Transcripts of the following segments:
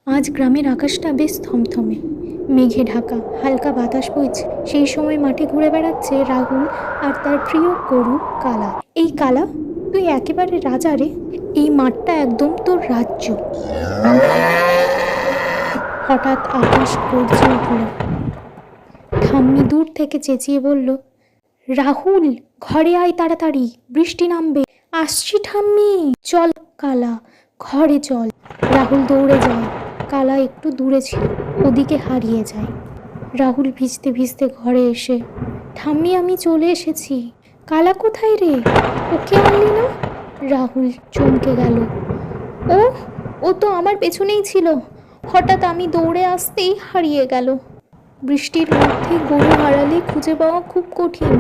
আজ গ্রামের আকাশটা বেশ থমথমে, মেঘে ঢাকা, হালকা বাতাস বইছে। সেই সময় মাঠে ঘুরে বেড়াচ্ছে রাহুল আর তার প্রিয় গরু কালা। এই কালা, তুই একেবারে রাজা রে, এই মাঠটা একদম তোর রাজ্য। হঠাৎ আকাশ গর্জে উঠল। ঠাম্মি দূর থেকে চেঁচিয়ে বলল, রাহুল, ঘরে আয় তাড়াতাড়ি, বৃষ্টি নামবে। আসছি ঠাম্মি। চল কালা, ঘরে চল। রাহুল দৌড়ে যায়। কালা একটু দূরে ছিল, ওদিকে হারিয়ে যায়। রাহুল ভিজতে ভিজতে ঘরে এসে, ঠাম্মি আমি চলে এসেছি। কালা কোথায় রে, ওকে আনলি না? রাহুল চমকে গেল। ও ও তো আমার পেছনেই ছিল, হঠাৎ আমি দৌড়ে আসতেই হারিয়ে গেল। বৃষ্টির মধ্যে গরু হারালে খুঁজে পাওয়া খুব কঠিন।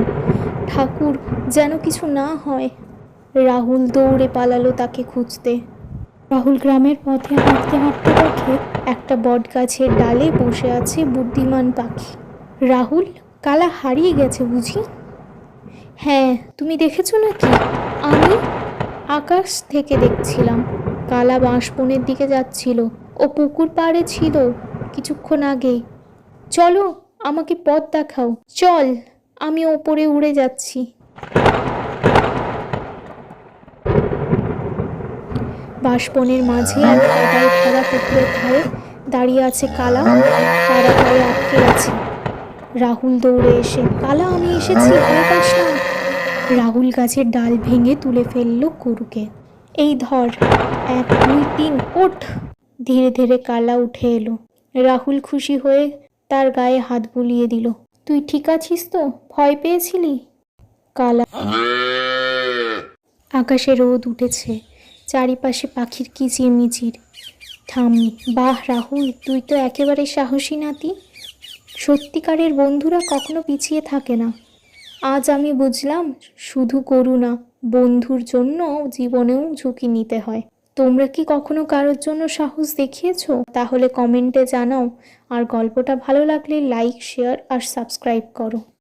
ঠাকুর যেন কিছু না হয়। রাহুল দৌড়ে পালালো তাকে খুঁজতে। রাহুল গ্রামের পথে হাঁটতে হাঁটতে দেখে একটা বট গাছের ডালে বসে আছে বুদ্ধিমান পাখি। রাহুল, কালা হারিয়ে গেছে বুঝি? হ্যাঁ, তুমি দেখেছো নাকি? আমি আকাশ থেকে দেখছিলাম। কালা বাঁশবনের দিকে যাচ্ছিল, ও পুকুর পাড়ে ছিল কিছুক্ষণ আগে। চলো, আমাকে পথ দেখাও। চল, আমি ওপরে উড়ে যাচ্ছি। বাঁশবনের মাঝে এক কাদায় ভরা পুকুরের ধারে দাঁড়িয়ে আছে কালা, তারা পায়ে আটকে আছে। রাহুল দৌড়ে এসে, কালা আমি এসেছি, ভয় পাস না। রাহুল গাছের ডাল ভেঙে তুলে ফেললো গরুকে। এই ধর, 1 2 3, ওঠ। ধীরে ধীরে কালা উঠে এলো। রাহুল খুশি হয়ে তার গায়ে হাত বুলিয়ে দিল। তুই ঠিক আছিস তো? ভয় পেয়েছিলি? কালা। আকাশে রোদ উঠেছে, চারিপাশে পাখির কিচিরমিচির। ঠাম্মি, বাহ রাহুল, তুই তো একেবারে সাহসী নাতি। সত্যিকারের বন্ধুরা কখনো পিছিয়ে থাকে না। আজ আমি বুঝলাম, শুধু গরু না, বন্ধুর জন্য জীবনেও ঝুঁকি নিতে হয়। তোমরা কি কখনো কারোর জন্য সাহস দেখিয়েছো? তাহলে কমেন্টে জানাও। আর গল্পটা ভালো লাগলে লাইক, শেয়ার আর সাবস্ক্রাইব করো।